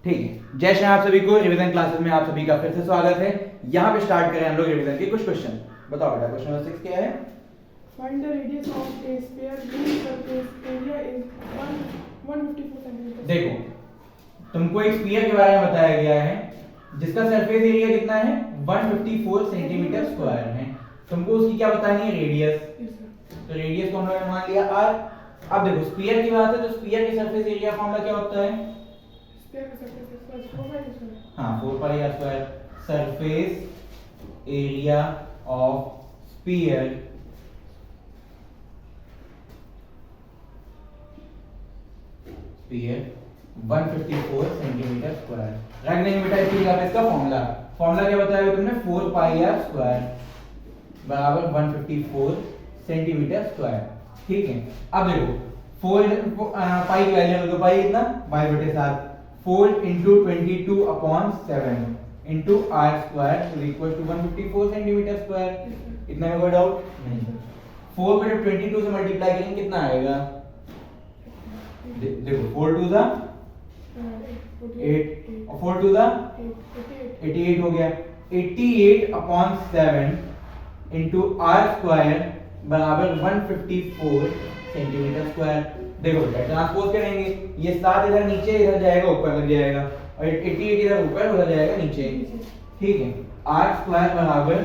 ठीक है, जय श्री आप सभी को रिवीजन क्लासेस में आप सभी का फिर से स्वागत है। यहाँ पे स्टार्ट करें हम लोग रिवीजन के कुछ क्वेश्चन। बताओ बेटा, क्वेश्चन नंबर 6 क्या है? Find the radius of a sphere whose surface area is 154 centimeters. देखो, तुमको एक स्फीयर के बारे में बताया गया है जिसका सरफेस एरिया कितना है? 154 सेंटीमीटर स्क्वायर है। तुमको उसकी क्या बतानी है? रेडियस। Yes, sir. तो रेडियस को हम लोगों ने मान लिया r। अब देखो, स्फीयर की बात है तो स्फीयर के सरफेस एरिया फॉर्मूला क्या होता है? Sphere का surface is plus 4 by this one. हाँ, 4 पाई r square. Surface area of sphere sphere 154 centimetre square. रख देंगे बेटा इसकी जगह पे इसका फॉर्मूला क्या बताया तुमने? 4 पाई r स्क्वायर बराबर 154 सेंटीमीटर स्क्वायर। ठीक है, अब देखो 4 पाई की वैल्यू तो पाई कितना? 22/7 4 into 22/7 into r square is equal to 154 centimetre square. इतना में कोई डाउट नहीं। 4 को जब 22 से मल्टीप्लाई करेंगे कितना आएगा? देखो 4 to the 8 और 4 to the 88 हो गया। 88/7 into r square बराबर 154 सेंटीमीटर स्क्वायर। देखो बेटा, ट्रांसपोज करेंगे, ये 7 इधर नीचे, इधर जाएगा ऊपर लग जाएगा, और 88 इधर ऊपर उधर जाएगा नीचे। ठीक है, r स्क्वायर बराबर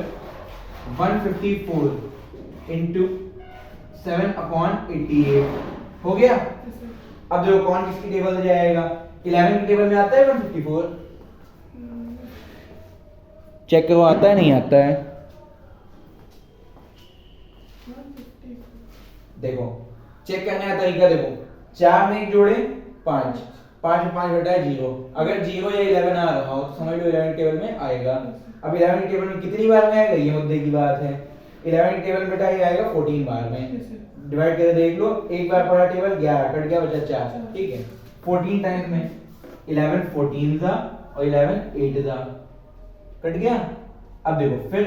154 into 7/88 हो गया। अब देखो कौन किसकी टेबल में जाएगा? 11 की टेबल में आता है 154? चेक करो, आता है नहीं आता है? देखो चेक करने का तरीका देखो, 4 में 1 जोड़े 5, 5 में 5 घटा है 0। अगर 0 या 11 आ रहा हो तो समझ लो 11 टेबल में आएगा। अब 11 टेबल में कितनी बार में आएगा ये मुद्दे की बात है। 11 टेबल में बेटा ये आएगा 14 बार में। डिवाइड करके देख लो, एक बार पढ़ा टेबल 11 कट गया, बचा 4। ठीक है, 14 टाइम्स में 11 14 था और 11 8 था, कट गया। अब देखो फिर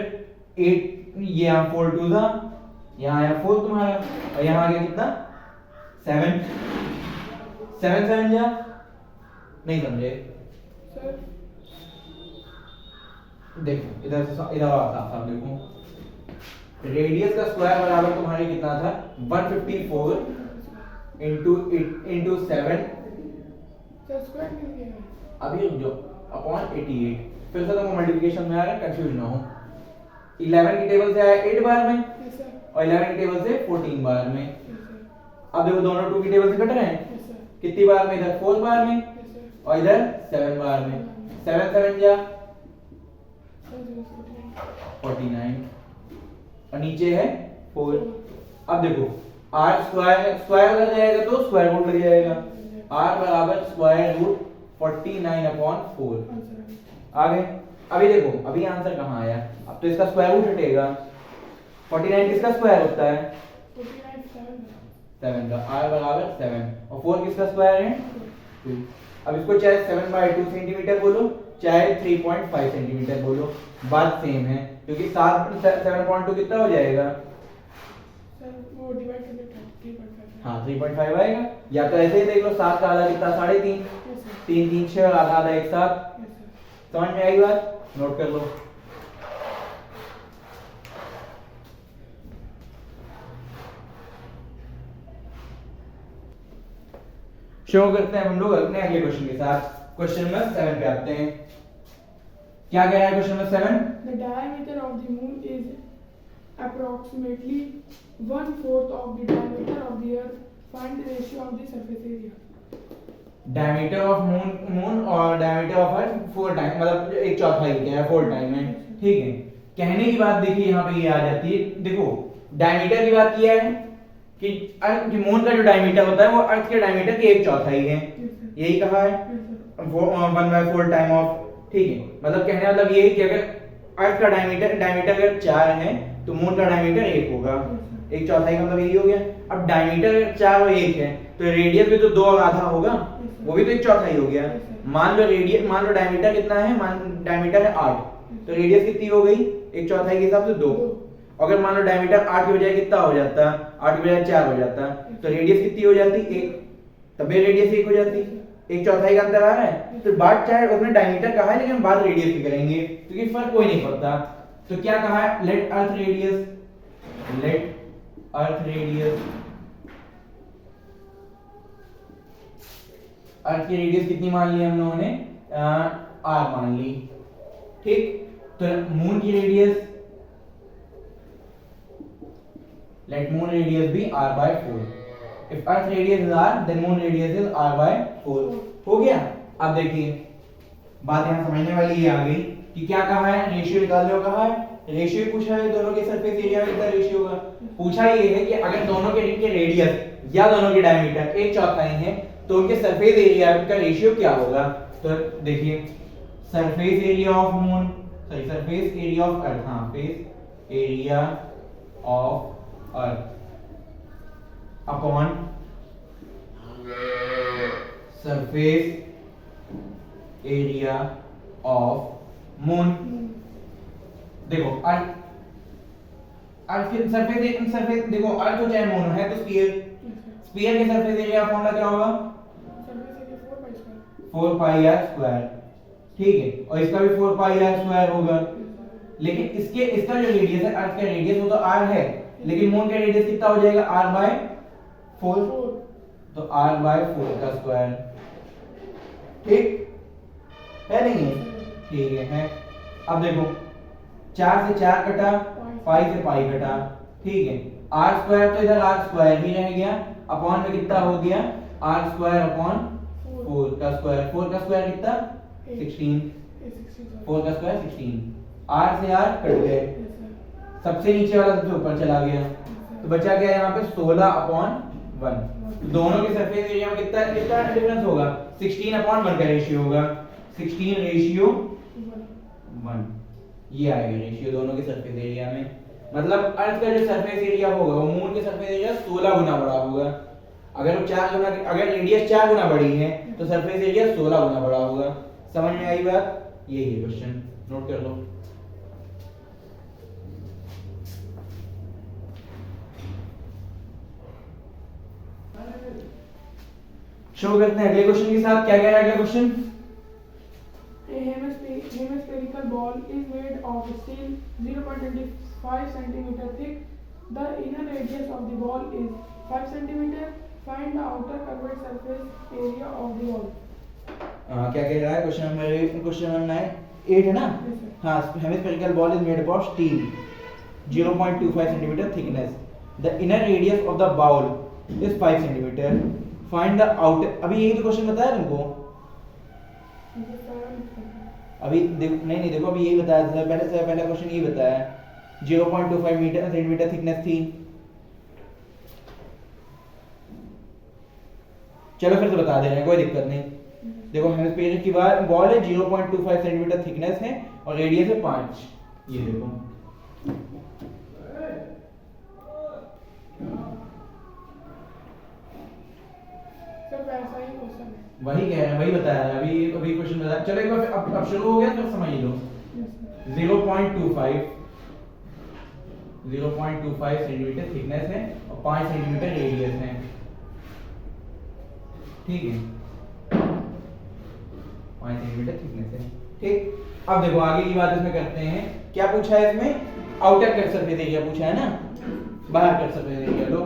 8, ये यहाँ 4 2 था, यहाँ आया 4 तुम्हारा, और यहाँ आ गया कितना? 7 7 7 जा नहीं समझे? Sir, देखो इधर से इधर आता था। देखो रेडियस का स्क्वायर बराबर तुम्हारे कितना था? 154 into 7। sir, square मिल गया है. अभी रुक जाओ, अपॉन 88। फिर से तुमको मल्टीप्लिकेशन में आ रहा है, कंफ्यूज ना हो। 11 की टेबल से आया 8 बार में, Yes, sir. और 11 की टेबल से 14 बार में। Yes, sir. अब देखो दोनों 2 की टेबल से कट रहे हैं। Yes, sir. कितनी बार में? इधर 4 बार में Yes, sir. और इधर 7 बार में। 7 7 जा Sir, 0 49 और नीचे है 4। अब देखो r स्क्वायर लग जाएगा तो स्क्वायर रूट लग जाएगा। r बराबर स्क्वायर रूट 49/4 आ गए। अभी देखो, अभी आंसर कहाँ आया? अब तो इसका स्क्वायर रूट हटेगा। 49 किसका स्क्वायर होता है? 7 का। r बराबर 7 और 4 किसका स्क्वायर है? 2। अब इसको चाहे 7/2 सेंटीमीटर बोलो चाहे 3.5 सेंटीमीटर बोलो, बात सेम है, क्योंकि 7.2 कितना हो जाएगा? Sir, वो divide करके 3.5. हाँ 3.5 आएगा। या तो ऐसे ही देख लो, 7 का आधा कितना? 3.5। Yes, sir. 3 3 6 और आधा आधा एक साथ। Yes, sir. समझ में आई बात? नोट कर लो। शो करते हैं हम लोग अपने अगले क्वेश्चन के साथ। क्वेश्चन नंबर 7 पे आते हैं। क्या कह रहा है question number 7? The diameter of the moon is approximately 1/4 of the diameter of the earth. Find the ratio of the surface area. Diameter of moon और डायमीटर ऑफ अर्थ 4 टाइम, मतलब 1/4 क्या है? 4 टाइम है। ठीक है, कहने की बात देखिए यहाँ पे ये आ जाती है। देखो डायमीटर की बात किया है कि अर्थ की मून का जो डायमीटर होता है वो अर्थ के डायमीटर की 1/4 है। Yes, sir. यही कहा है। Yes, sir. 1/4 time of. ठीक है, मतलब कहने मतलब ये है कि अगर अर्थ का डायमीटर अगर 4 है तो मून का डायमीटर 1 होगा। 1/4 का मतलब यही हो गया। अब डायमीटर अगर 4 और 1 है तो रेडियस भी तो 2 और आधा होगा, वो भी तो 1/4 हो गया। मान लो डायमीटर कितना है? डायमीटर है 8, तो रेडियस कितनी हो गई? 1/4 के हिसाब से 2। अगर मान लो डायमीटर 8 के बजाय कितना हो जाता? 8 के बजाय 4 हो जाता, तो रेडियस कितनी हो जाती? 1। तब भी रेडियस 1 हो जाती। एक चौथाई का अंतर आ रहा है। तो बात चाहे उसने डायमीटर कहा है लेकिन बात रेडियस की करेंगे क्योंकि फर्क कोई नहीं पड़ता। तो क्या कहा है, लेट अर्थ रेडियस अर्थ की रेडियस कितनी मान ली हम लोगों ने, आर मान ली। ठीक, तो मून की radius, let moon radius be r by 4। If earth radius is r then moon radius is r by 4। हो गया। अब देखिए बात यहां समझने वाली ये आ गई कि क्या कहा है, रेशियो निकालने को कहा है। रेशियो पूछा है दोनों के सरफेस एरिया में कितना रेशियो होगा। पूछा ये है कि अगर दोनों के रिंग के रेडियस या दोनों के डायमीटर एक चौथाई है तो उनके सरफेस एरिया का रेशियो क्या होगा। तो देखिए surface area of moon, sorry surface area of earth, हाँ face area of earth upon surface area of moon. देखो अर्थ के सरफेस देखो अर्थ हो चाहे मून है तो स्फीयर के सरफेस एरिया फॉर्मूला क्या होगा, 4 पाई आर स्क्वायर। ठीक है, और इसका भी 4 पाई आर स्क्वायर होगा। लेकिन इसका जो रेडियस है, अर्थ का रेडियस वो तो r है, लेकिन मून का रेडियस कितना हो जाएगा, r by 4। तो r by 4 का स्क्वायर। ठीक है, नहीं है, ठीक है। अब देखो 4 से 4 कटा, पाई से पाई कटा। ठीक है, r स्क्वायर तो इधर r स्क्वायर ही रह गया, अपॉन में कितना हो गया, r स्क्वायर अपॉन 4 का स्क्वायर। 4 का स्क्वायर कितना, 16। 4 का स्क्वायर 16। r से r कट गए, सबसे नीचे वाला सबसे ऊपर चला गया, तो बचा गया यहाँ पे 16 अपॉन 1। दोनों के सरफेस एरिया में कितना कितना डिफरेंस होगा, 16 अपॉन 1 का रेशियो होगा, 16 रेशियो 1। ये आएगा रेशियो दोनों के सरफेस एरिया में। मतलब अर्थ का जो सरफेस एरिया होगा वो मून के सरफेस एरिया 16 गुना बड़ा होगा। अगर वो 4 गुना, अगर रेडियस 4 गुना बड़ी है तो सरफेस एरिया 16 गुना बड़ा होगा। समझ में आई बात, यही है क्वेश्चन, नोट कर लो। शुरू करते हैं अगले क्वेश्चन के साथ। क्या कह रहा है अगला question, A hemispherical ball is made of steel 0.25 centimeter thick. The inner radius of the ball is 5 centimeter. Find the outer curved surface area of the ball. क्या कह रहा है, क्वेश्चन नंबर 8 है ना। हाँ, hemispherical ball is made of steel 0.25 centimeter thickness. The inner radius of the ball is 5 centimeter. Find the outer, अभी यही तो क्वेश्चन बताया तुमको। अभी नहीं देखो, अभी यही बताया था, पहला क्वेश्चन यही बताया, 0.25 सेंटीमीटर थिकनेस थी। चलो फिर से बता दे रहे हैं, कोई दिक्कत नहीं। देखो हेमिस्फीयर की बॉल है, 0.25 सेंटीमीटर थिकनेस है और रेडियस है 5। ये देखो ऐसा ही क्वेश्चन है, वही कह रहे हैं, वही बताया है अभी क्वेश्चन बताया। चलो एक बार अब शुरू हो गया तो समझ लो। 0.25 सेंटीमीटर थिकनेस है और 5 सेंटीमीटर रेडियस है। ठीक है, 5 सेंटीमीटर थिकनेस है। ठीक, अब देखो आगे की बात इसमें करते हैं। क्या पूछा है इसमें, आउटर कट सरफेस एरिया पूछा है ना, बाहर कट सरफेस एरिया। लो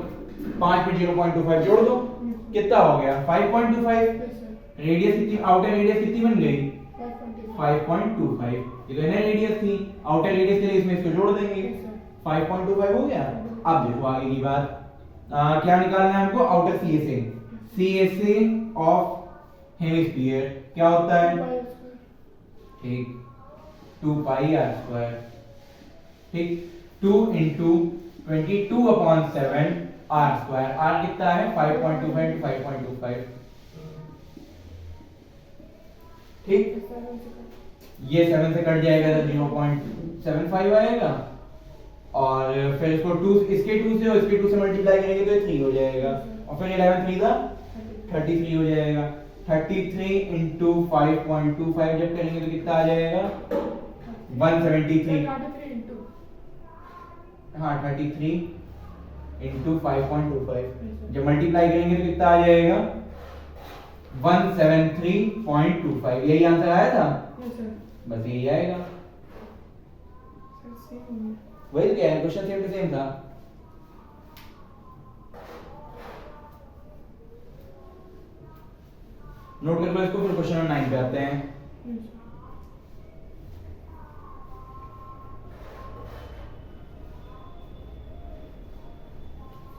5 में 0.25 जोड़ दो, कितना हो गया 5.25। रेडियस कितनी, आउटर रेडियस कितनी बन गई 5.25। ये तो इनर रेडियस थी, आउटर रेडियस के लिए इसमें इसको जोड़ देंगे, 5.25 हो गया। अब देखो आगे की बात, क्या निकालना है हमको, आउटर CSA ऑफ हेमिस्फीयर क्या होता है, ठीक 2 पाई आर स्क्वायर। ठीक, 2 into 22/7 आर स्क्वायर। आर कितना है 5.25 into 5.25। ठीक, ये 7 से कट जाएगा तो 0.75 आएगा, और फिर इसको 2 इसके 2 से और इसके 2 से मल्टीप्लाई करेंगे तो ये 3 हो जाएगा, और फिर 11 3 का 33 हो जाएगा। 33 into 5.25 जब करेंगे तो कितना आ जाएगा 173। हाँ 33 into 5.25 जब मल्टीप्लाई करेंगे तो कितना आ जाएगा 173.25। यही आंसर आया था, यस सर। बस यही आएगा। सर सेम है। वही तो कह रहे हैं, क्वेश्चन सेम टू सेम था। नोट कर लो इसको, फिर क्वेश्चन नंबर 9 पे आते हैं। Yes sir.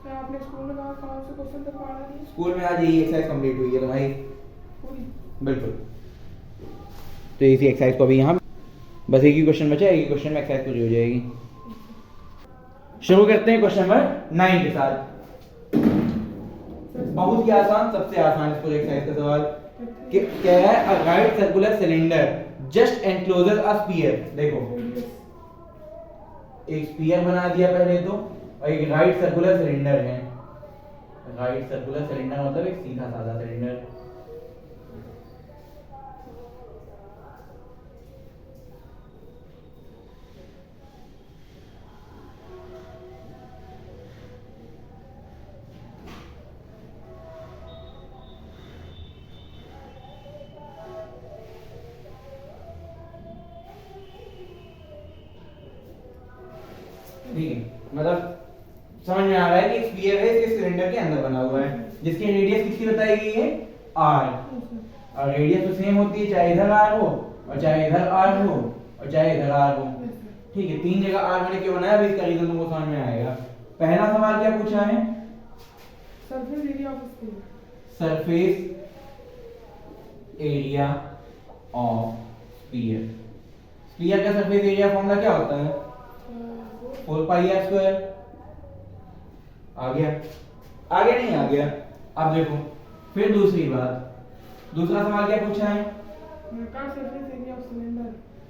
सर आपने स्कूल में कहाँ से क्वेश्चन तक पढ़ा है? स्कूल में आज यही एक्सरसाइज कंप्लीट हुई है तुम्हारी, पूरी। बिल्कुल। तो इसी एक्सरसाइज को अभी यहाँ बस एक ही क्वेश्चन बचा है, एक ही क्वेश्चन में एक्सरसाइज पूरी हो जाएगी। शुरू करते हैं क्वेश्चन नंबर 9 के साथ। बहुत ही आसान, सबसे आसान इस पूरे एक्सरसाइज का सवाल कि क्या है, a right circular cylinder just encloses a sphere. देखो एक स्फीयर बना दिया पहले तो, और एक राइट सर्कुलर सिलेंडर है। राइट सर्कुलर सिलेंडर मतलब एक सीधा साधा सिलेंडर। ठीक है, मतलब समझ में आ रहा है कि एक स्फीयर है, इसके सिलेंडर के अंदर बना हुआ है, जिसकी रेडियस कितनी बताई गई है, r। और रेडियस तो सेम होती है, चाहे इधर r हो और चाहे इधर r हो और चाहे इधर r हो। ठीक है, तीन जगह r मैंने क्यों बनाया, अभी इसका रीजन तुमको समझ में आएगा। पहला सवाल क्या पूछा है, surface area of sphere. Surface area of sphere. Sphere का सरफेस एरिया फॉर्मूला क्या होता है, 4 पाई आर स्क्वायर। आ गया, आगे नहीं आ गया। अब देखो फिर दूसरी बात, दूसरा सवाल क्या पूछा है, curve surface area of cylinder.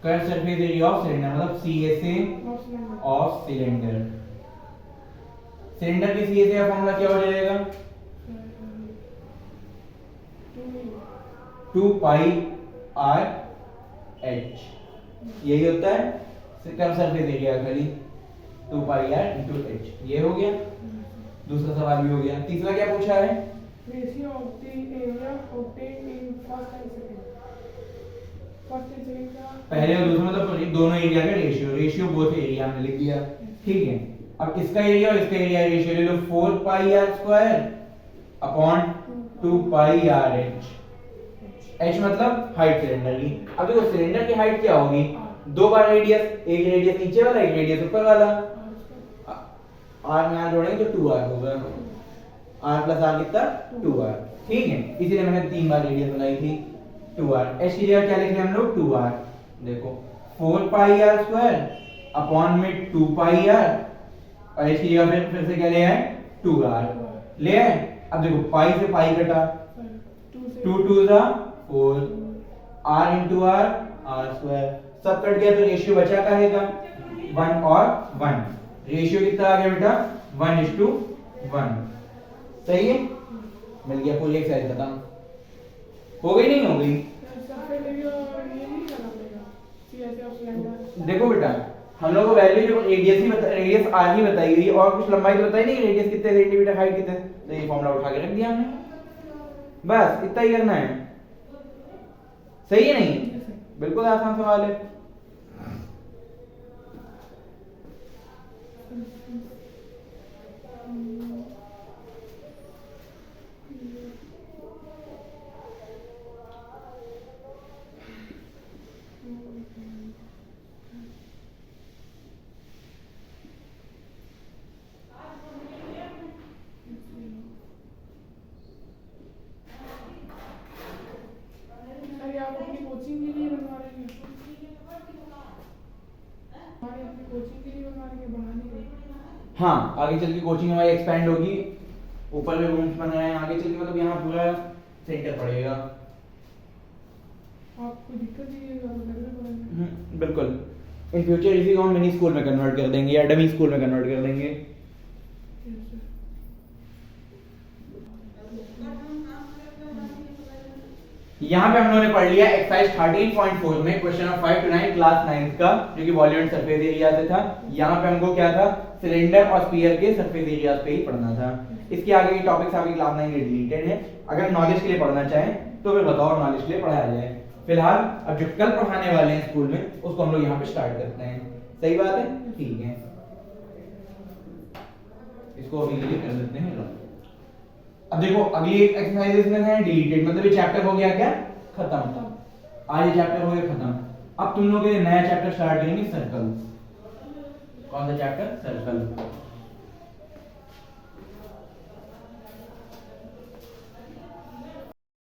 Curve surface area of cylinder मतलब CSA of cylinder. Of cylinder. Cylinder के CSA का फॉर्मूला क्या हो जाएगा, 2 पाई आर एच। यही होता है कर्व सरफेस एरिया खाली, 2 पाई आर इनटू एच। ये हो गया, दूसरा सवाल भी हो गया। तीसरा क्या पूछा है, ratio of the area obtained in first and second. First and second का पहले और दूसरे मतलब दोनों एरिया का रेशियो, रेशियो बोथ एरिया हमने लिख दिया। ठीक है, अब इसका एरिया और इसका एरिया रेशियो ले लो, 4 pi r square upon 2 pi r h. H मतलब हाइट सिलेंडर की। अब देखो सिलेंडर की हाइट क्या होगी, दो बार रेडियस, एक रेडियस नीचे वाला एक रेडियस ऊपर वाला। आर में आर जोड़ेंगे तो 2r होगा, r प्लस आर कितना 2r। ठीक है, इसीलिए मैंने 3 बार रेडियस बनाई थी 2r। एच की जगह क्या लिख रहे हैं हम लोग, 2r। देखो 4 पाई आर स्क्वायर अपॉन में 2 पाई आर, और एच की जगह फिर से क्या ले आए 2r ले आए। अब देखो पाई से पाई कटा, 2 2 जा 4, r into r r square, सब कट गया तो रेशियो बचा काहे का, 1 और 1। रेशियो कितना आ गया बेटा, 1:1। सही है, मिल गया, पूरी एक्सरसाइज खत्म हो गई, नहीं हो गई। सरफेस एरिया ये नहीं करना पड़ेगा, CSA ऑफ सिलेंडर। देखो बेटा, हम लोग को वैल्यू जो रेडियस ही रेडियस आर ही बताई गई, और कुछ लंबाई तो बताई नहीं, रेडियस कितने सेंटीमीटर हाइट कितने, तो ये फॉर्मूला उठा के रख दिया हमने, बस इतना ही करना है। सही है नहीं, बिल्कुल आसान सवाल है। आप अपनी कोचिंग के लिए बनवा रहे हैं, हमारे अपनी कोचिंग के लिए बनवा रहे हैं, बढ़ाने के लिए। हाँ, आगे चल के कोचिंग हमारी एक्सपेंड होगी, ऊपर में रूम्स बन रहे हैं, आगे चल के मतलब यहाँ पूरा सेंटर पड़ेगा। आपको दिक्कत नहीं है, लगने पड़ेगा। बिल्कुल, इन फ्यूचर इसी को हम मिनी स्कूल में कन्वर्ट कर देंगे या डमी स्कूल में कन्वर्ट कर देंगे। यहाँ पे हम लोगों ने पढ़ लिया एक्सरसाइज 13.4 में क्वेश्चन ऑफ 5 to 9 क्लास 9 का, जो कि वॉल्यूम एंड सरफेस एरिया से था। यहाँ पे हमको क्या था, सिलेंडर और स्फीयर के सरफेस एरिया पे ही पढ़ना था। इसके आगे के टॉपिक्स आपकी क्लास 9 में डिलीटेड है, अगर नॉलेज के लिए पढ़ना चाहें तो फिर बताओ नॉलेज के लिए पढ़ाया जाए। फिलहाल अब जो कल पढ़ाने वाले हैं स्कूल में उसको हम लोग यहाँ पे स्टार्ट करते हैं। सही बात है, ठीक है, इसको अभी के लिए कर देते हैं। अब देखो अगली एक एक्सरसाइज इसमें है डिलीटेड, मतलब ये चैप्टर हो गया क्या, खत्म। आज ये चैप्टर हो गया खत्म। अब तुम लोग के लिए नया चैप्टर स्टार्ट करेंगे, सर्कल। कौन सा चैप्टर, सर्कल।